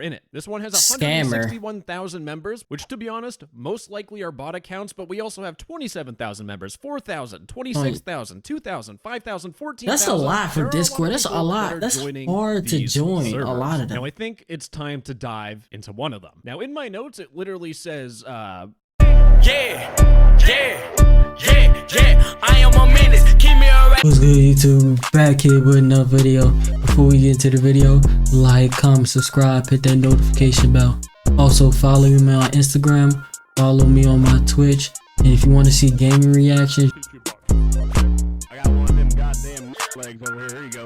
in it. This one has Scammer. 161,000 members, which to be honest, most likely are bot accounts, but we also have 27,000 members, 4,000, 26,000, 2,000, 5,000, 14,000. That's a lot for Discord. That's a lot. That's hard to join servers. a lot of them. Now I think it's time to dive into one of them. Now in my notes, it literally says, I am a menace. Keep me around. What's good, YouTube? Back here with another video. Before we get into the video, like, comment, subscribe, hit that notification bell. Also follow me on Instagram, follow me on my Twitch, and if you want to see gaming reactions, I got one of them goddamn legs over here. Here you go.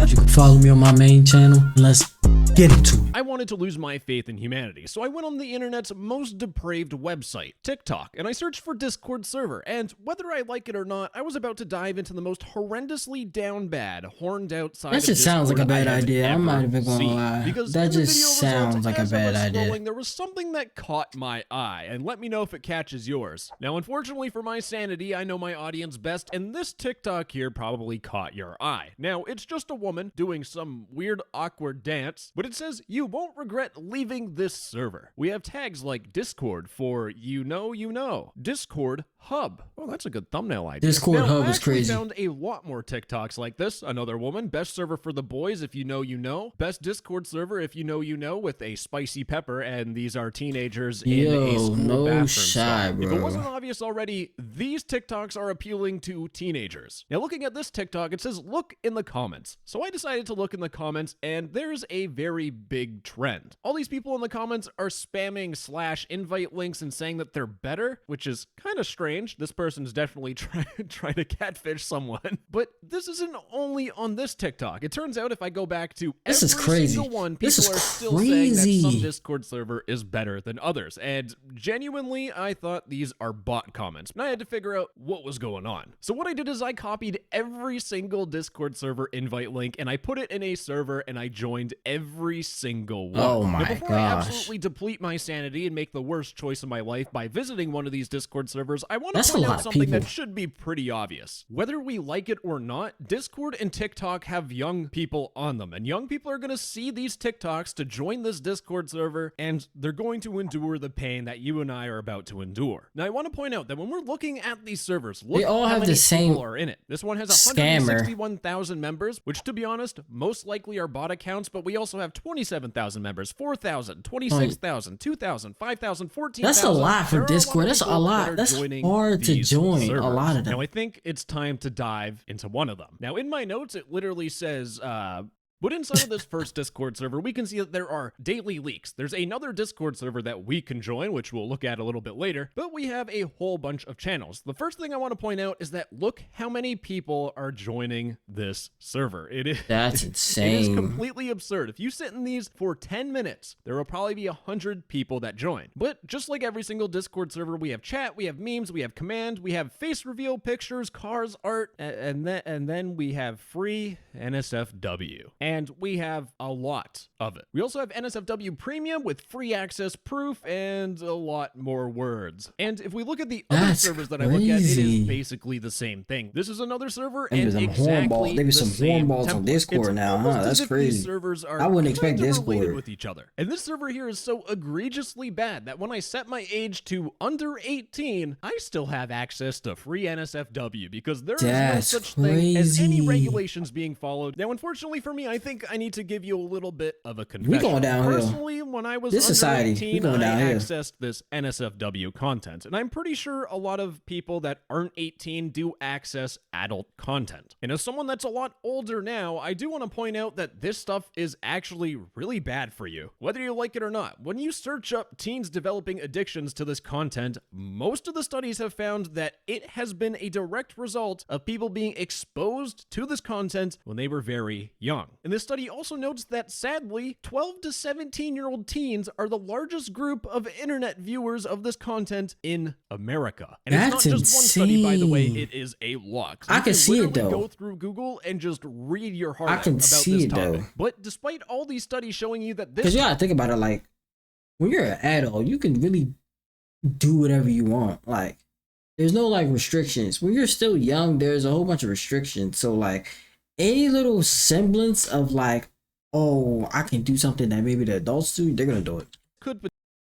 you can follow me on my main channel. Let's get into it. I wanted to lose my faith in humanity, so I went on the internet's most depraved website, TikTok, and I searched for Discord server, and whether I like it or not, I was about to dive into the most horrendously down bad, horned out side That just sounds like a bad idea. I'm not even gonna lie. Because that in the just video sounds results, like a as I bad was idea. scrolling, there was something that caught my eye, and let me know if it catches yours. Now, unfortunately for my sanity, I know my audience best, and this TikTok here probably caught your eye. Now, it's just a woman doing some weird, awkward dance, but it says, "You won't regret leaving this server." We have tags like Discord for you know, Discord Hub. Oh, that's a good thumbnail idea. Discord now, Hub I is actually crazy. found a lot more TikToks like this. Another woman, best server for the boys if you know. Best Discord server if you know, with a spicy pepper, and these are teenagers in a school no bathroom shy, stall. If bro. it wasn't obvious already, these TikToks are appealing to teenagers. Now, looking at this TikTok, it says, look in the comments. So I decided to look in the comments, and there's a very big trend. All these people in the comments are spamming /invite links and saying that they're better, which is kind of strange. This person's definitely trying to catfish someone. But this isn't only on this TikTok. It turns out if I go back to This is every crazy. single one, people This is are still saying that crazy. some Discord server is better than others. And genuinely, I thought these are bot comments. And I had to figure out what was going on. So what I did is I copied every single Discord server invite link and I put it in a server and I joined every single one. Oh my now, before I gosh. absolutely deplete my sanity and make the worst choice of my life by visiting one of these Discord servers, I want to That's a point lot out of something people. that should be pretty obvious. Whether we like it or not, Discord and TikTok have young people on them, and young people are going to see these TikToks to join this Discord server, and they're going to endure the pain that you and I are about to endure. Now, I want to point out that when we're looking at these servers, look They all how have many the same people are in it. This one has scammer. 161,000 members, which to be honest, most likely are bot accounts, but we also have 27,000 members, 4,000, 26,000, 2,000, 5,000, 14,000. That's a lot for There are Discord. That's a people that lot. are That's joining hard to these join, a servers. lot of them. Now, I think it's time to dive into one of them. Now, in my notes, it literally says, but inside of this first Discord server, we can see that there are daily leaks. There's another Discord server that we can join, which we'll look at a little bit later, but we have a whole bunch of channels. The first thing I want to point out is that look how many people are joining this server. That's It is insane. completely absurd. If you sit in these for 10 minutes, there will probably be 100 people that join. But just like every single Discord server, we have chat, we have memes, we have command, we have face reveal pictures, cars, art, and then we have free NSFW. And we have a lot of it. We also have NSFW Premium with free access proof and a lot more words. And if we look at the other That's servers that I look at, it crazy. is basically the same thing. This is another server Maybe and some exactly hornballs. Maybe the some same hornballs on template. Discord It's now, huh? almost as That's if crazy. These servers are I wouldn't expect kind of related Discord. with each other. And this server here is so egregiously bad that when I set my age to under 18, I still have access to free NSFW because there is That's no such thing as any crazy. regulations being followed. Now, unfortunately for me, I think I need to give you a little bit of a confession. We going downhill. Personally, when I was This under society, we 18, going I downhill. accessed this NSFW content, and I'm pretty sure a lot of people that aren't 18 do access adult content. And as someone that's a lot older now, I do want to point out that this stuff is actually really bad for you, whether you like it or not. When you search up teens developing addictions to this content, most of the studies have found that it has been a direct result of people being exposed to this content when they were very young. And this study also notes that sadly, 12 to 17-year-old teens are the largest group of internet viewers of this content in America. And That's it's not just one study, by the way, insane. it is a lot. I can see it, literally though. Go through Google and just read your heart I out can about see this it, topic. though. But despite all these studies showing you that this Because you gotta think about it, like, when you're an adult, you can really do whatever you want. Like, there's no, like, restrictions. When you're still young, there's a whole bunch of restrictions. So, like, any little semblance of, like, oh, I can do something that maybe the adults do, they're gonna do it. Could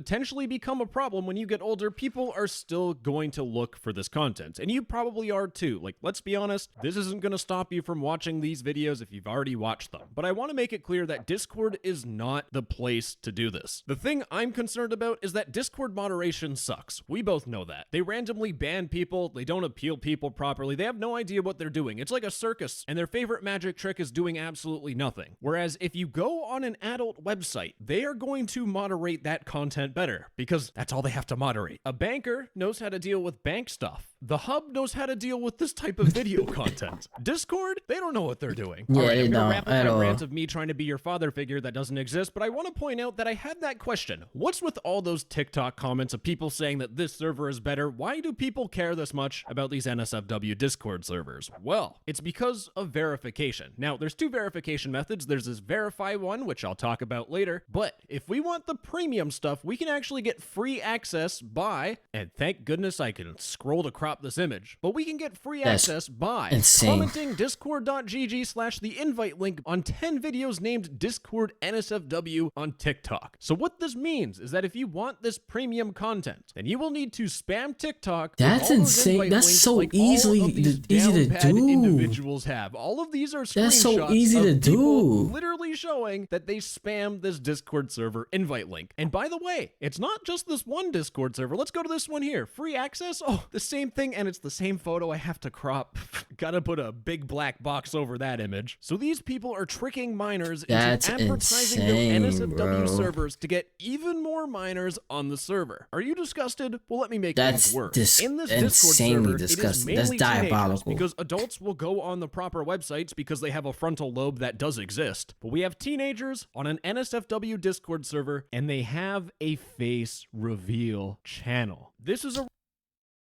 potentially become a problem when you get older. People are still going to look for this content, and you probably are too. Like, let's be honest, this isn't going to stop you from watching these videos if you've already watched them. But I want to make it clear that Discord is not the place to do this. The thing I'm concerned about is that Discord moderation sucks. We both know that. They randomly ban people, they don't appeal people properly, they have no idea what they're doing. It's like a circus, and their favorite magic trick is doing absolutely nothing. Whereas if you go on an adult website, they are going to moderate that content better, because that's all they have to moderate. A banker knows how to deal with bank stuff. The Hub knows how to deal with this type of video content. Discord, they don't know what they're doing. Yeah, All right, they I'm gonna don't wrap up at my all. rant of me trying to be your father figure that doesn't exist, but I want to point out that I had that question. What's with all those TikTok comments of people saying that this server is better? Why do people care this much about these NSFW Discord servers? Well, it's because of verification. Now, there's two verification methods. There's this verify one, which I'll talk about later, but if we want the premium stuff, we can actually get free access by, and thank goodness I can scroll to crop this image, but we can get free That's access by insane. commenting discord.gg/the invite link on 10 videos named Discord NSFW on TikTok. So what this means is that if you want this premium content, then you will need to spam TikTok. That's insane. That's so easy to do. Individuals have all of these are screenshots. That's so easy to of people do. literally showing that they spam this Discord server invite link. And by the way, it's not just this one Discord server. Let's go to this one here. Free access. Oh, the same thing, and it's the same photo I have to crop. Gotta put a big black box over that image. So these people are tricking miners into advertising insane, their NSFW bro. servers to get even more miners on the server. Are you disgusted? Well, let me make things worse. In this Discord insanely server, disgusting. it is That's mainly teenagers, diabolical. because adults will go on the proper websites because they have a frontal lobe that does exist. But we have teenagers on an NSFW Discord server, and they have a face reveal channel. This is a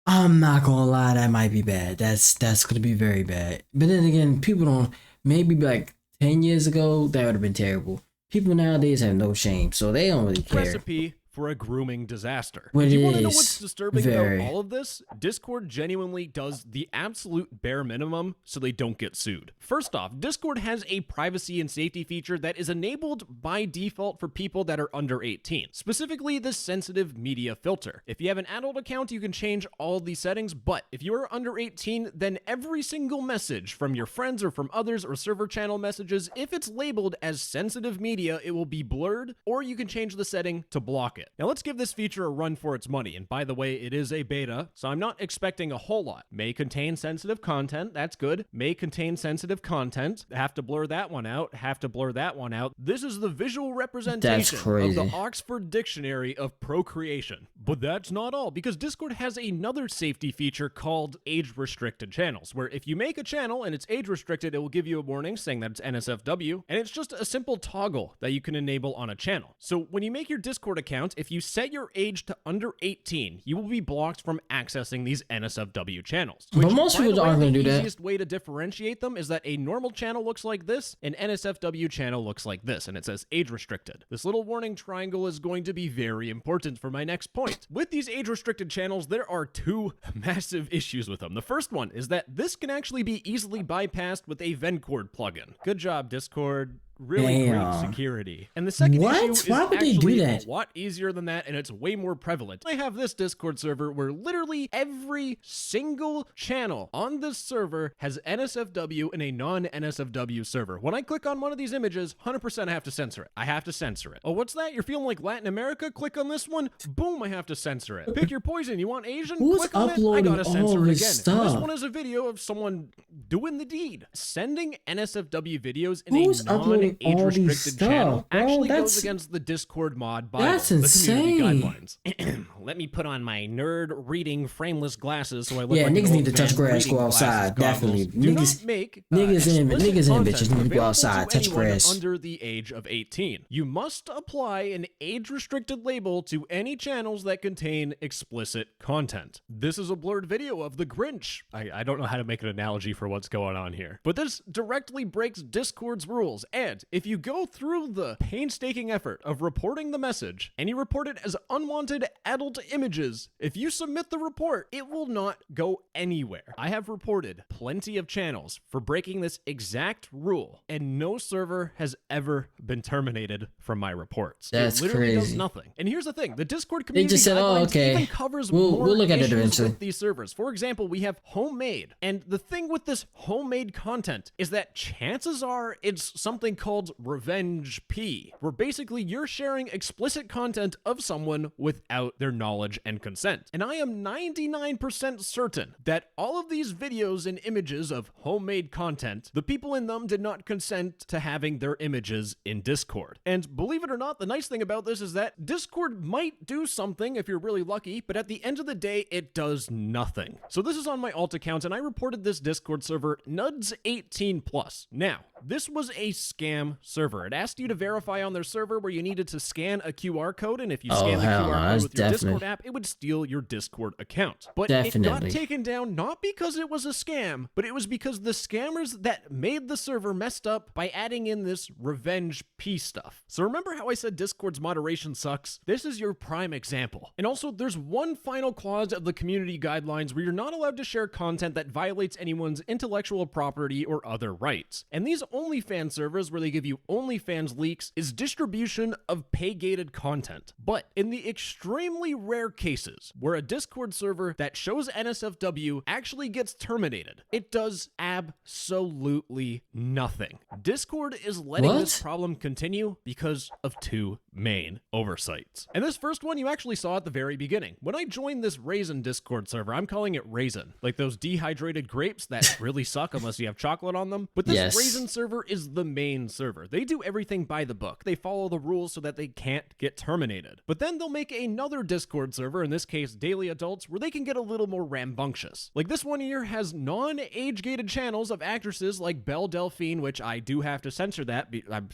I'm not gonna lie, that might be bad. That's gonna be very bad. But then again, people don't. Maybe like 10 years ago, that would have been terrible. People nowadays have no shame, so they don't really care. recipe for a grooming disaster. What Do you it want to know is, what's disturbing very. about all of this? Discord genuinely does the absolute bare minimum so they don't get sued. First off, Discord has a privacy and safety feature that is enabled by default for people that are under 18, specifically the sensitive media filter. If you have an adult account, you can change all of these settings, but if you are under 18, then every single message from your friends or from others or server channel messages, if it's labeled as sensitive media, it will be blurred, or you can change the setting to block it. Now let's give this feature a run for its money, and by the way, it is a beta, so I'm not expecting a whole lot. May contain sensitive content, that's good. May contain sensitive content, have to blur that one out, have to blur that one out. This is the visual representation of the Oxford Dictionary of procreation. But that's not all, because Discord has another safety feature called age-restricted channels, where if you make a channel and it's age-restricted, it will give you a warning saying that it's NSFW, and it's just a simple toggle that you can enable on a channel. So when you make your Discord account, if you set your age to under 18, you will be blocked from accessing these NSFW channels. But most people aren't going to do that. The easiest way to differentiate them is that a normal channel looks like this, an NSFW channel looks like this, and it says age restricted. This little warning triangle is going to be very important for my next point. With these age restricted channels, there are two massive issues with them. The first one is that this can actually be easily bypassed with a Vencord plugin. Good job, Discord. Really great security. And the second issue is Why would they do actually that? a lot easier than that, and it's way more prevalent. I have this Discord server where literally every single channel on this server has NSFW in a non-NSFW server. When I click on one of these images, 100% I have to censor it. I have to censor it. Oh, what's that? You're feeling like Latin America? Click on this one. Boom, I have to censor it. Pick your poison. You want Asian? Who's Click on uploading it. I gotta censor all it this again. stuff? This one is a video of someone doing the deed. Sending NSFW videos in Who's a uploading non-age all these restricted stuff, channel bro? actually That's- goes against the Discord mod Bible, That's the community insane. guidelines. Let me put on my nerd reading frameless glasses so I look Yeah, like niggas an need to old touch man grass, reading go outside. glasses goggles. Definitely. Do Niggas- not make niggas and explicit bitches need to content go available outside, to touch anyone grass. under the age of 18. You must apply an age-restricted label to any channels that contain explicit content. This is a blurred video of the Grinch. I don't know how to make an analogy for what's going on here, but this directly breaks Discord's rules, and And if you go through the painstaking effort of reporting the message and you report it as unwanted adult images, if you submit the report, it will not go anywhere. I have reported plenty of channels for breaking this exact rule, and no server has ever been terminated from my reports. That's it literally does crazy. nothing. And here's the thing, the Discord community just said, "Oh, guidelines okay. even covers We'll more look at it issues eventually." with these servers. For example, we have homemade, and the thing with this homemade content is that chances are it's something called revenge P, where basically you're sharing explicit content of someone without their knowledge and consent. And I am 99% certain that all of these videos and images of homemade content, the people in them did not consent to having their images in Discord. And believe it or not, the nice thing about this is that Discord might do something if you're really lucky, but at the end of the day, it does nothing. So this is on my alt account, and I reported this Discord server Nuds18+. Now, this was a scam server. It asked you to verify on their server where you needed to scan a QR code, and if you scan the hell no, QR code that's with your Discord definitely- app, it would steal your Discord account. But it Definitely. got taken down not because it was a scam, but it was because the scammers that made the server messed up by adding in this revenge P stuff. So remember how I said Discord's moderation sucks? This is your prime example. And also, there's one final clause of the community guidelines where you're not allowed to share content that violates anyone's intellectual property or other rights. And these OnlyFans servers where they give you OnlyFans leaks is distribution of pay-gated content. But in the extremely rare cases where a Discord server that shows NSFW actually gets terminated, it does absolutely nothing. Discord is letting this problem continue because of two main oversights. And this first one you actually saw at the very beginning. When I joined this Raisin Discord server, I'm calling it Raisin, like those dehydrated grapes that really suck unless you have chocolate on them. But this Raisin server is the main server. They do everything by the book. They follow the rules so that they can't get terminated. But then they'll make another Discord server, in this case Daily Adults, where they can get a little more rambunctious. Like this one here has non-age gated channels of actresses like Belle Delphine, which I do have to censor that.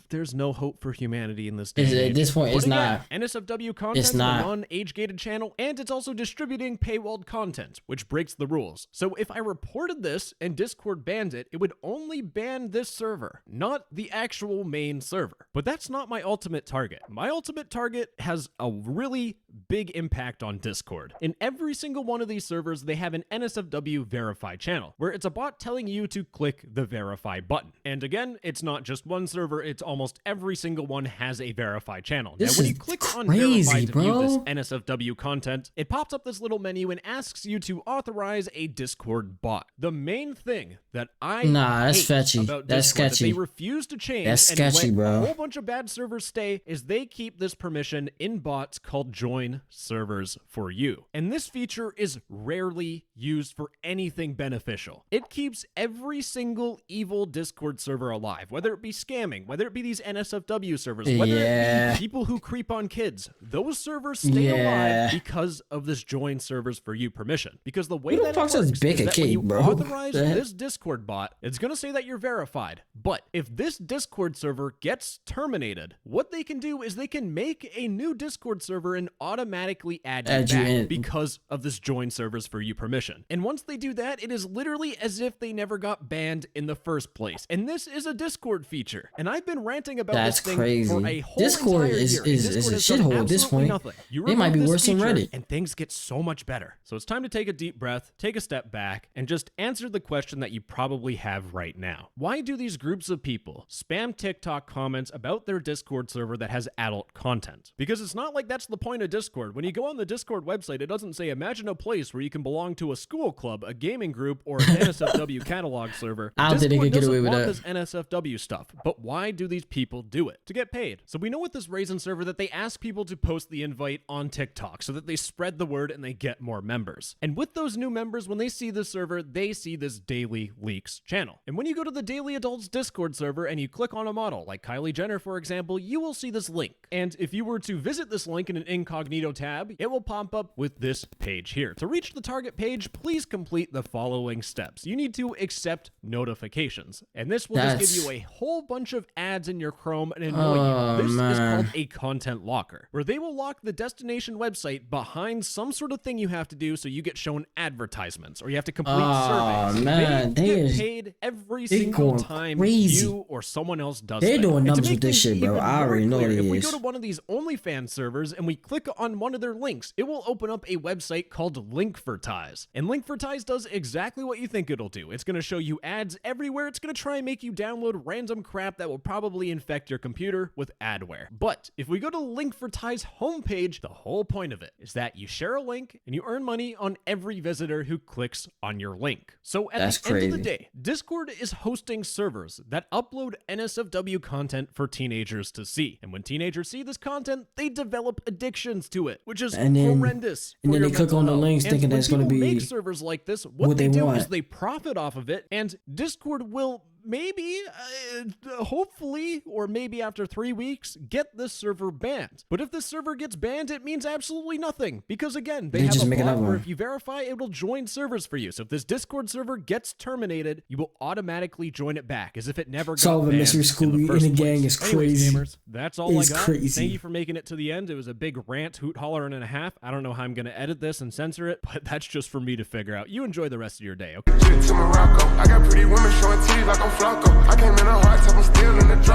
There's no hope for humanity in this day. At this point, it's not. NSFW content is a non-age gated channel, and it's also distributing paywalled content, which breaks the rules. So if I reported this and Discord banned it, it would only ban this server, not the actual main server. But that's not my ultimate target. My ultimate target has a really big impact on Discord. In every single one of these servers, they have an NSFW verify channel, where it's a bot telling you to click the verify button. And again, it's not just one server, it's almost every single one has a verify channel. Now, when you click on verify to view this NSFW content, it pops up this little menu and asks you to authorize a Discord bot. The main thing that I that's sketchy. about That's Discord sketchy. that they refuse to change That's and sketchy, let bro. a whole bunch of bad servers stay is they keep this permission in bots called join servers for you. And this feature is rarely used for anything beneficial. It keeps every single evil Discord server alive, whether it be scamming, whether it be these NSFW servers, whether it be people who creep on kids. Those servers stay alive because of this join servers for you permission. Because the way that it works is that when you authorize this Discord bot, it's going to say that you're verified. But if this Discord server gets terminated, what they can do is they can make a new Discord server and automatically add you back because of this join servers for you permission. And once they do that, it is literally as if they never got banned in the first place. And this is a Discord feature. And I've been ranting about this thing for a whole Discord entire is year. a shithole at this point. It might be worse than Reddit. And things get so much better. So it's time to take a deep breath, take a step back, and just answer the question that you probably have right now. Why do these groups of people spam TikTok comments about their Discord server that has adult content? Because it's not like that's the point of Discord. When you go on the Discord website, it doesn't say imagine a place where you can belong to a school club, a gaming group, or an NSFW catalog server. I don't think they could get away with that. This NSFW stuff. But why do these people do it? To get paid. So we know with this Raisin server that they ask people to post the invite on TikTok so that they spread the word and they get more members. And with those new members, when they see this server, they see this Daily Leaks channel. And when you go to the Daily Adults Discord server and you click on a model, like Kylie Jenner, for example, you will see this link. And if you were to visit this link in an incognito incognito tab, it will pop up with this page here. To reach the target page, please complete the following steps. You need to accept notifications, and this will just give you a whole bunch of ads in your Chrome and annoy you. This is called a content locker, where they will lock the destination website behind some sort of thing you have to do, so you get shown advertisements or you have to complete surveys. Man, they get paid every single time you or someone else does They're that. doing numbers with this shit, bro. I already know it is. If we go to one of these OnlyFans servers and we click on one of their links, it will open up a website called Linkvertise. And Linkvertise does exactly what you think it'll do. It's going to show you ads everywhere. It's going to try and make you download random crap that will probably infect your computer with adware. But if we go to Linkvertise homepage, the whole point of it is that you share a link and you earn money on every visitor who clicks on your link. So at the end of the day, Discord is hosting servers that upload NSFW content for teenagers to see. And when teenagers see this content, they develop addictions to it, which is horrendous. And then they click on the links thinking that's going to be make servers like this. What they do is they profit off of it, and Discord will maybe, hopefully, or maybe after 3 weeks, get this server banned. But if this server gets banned, it means absolutely nothing. Because again, they have a bot where if you verify, it will join servers for you. So if this Discord server gets terminated, you will automatically join it back, as if it never got banned. Mystery Scooby in the gang is crazy. Anyways, gamers, that's all I got. Crazy. Thank you for making it to the end. It was a big rant, hoot, holler, and a half. I don't know how I'm going to edit this and censor it, but that's just for me to figure out. You enjoy the rest of your day, okay? To Morocco, I got pretty women showing titties like I'm Flacco. I came in a hard top, I'm still in the drop.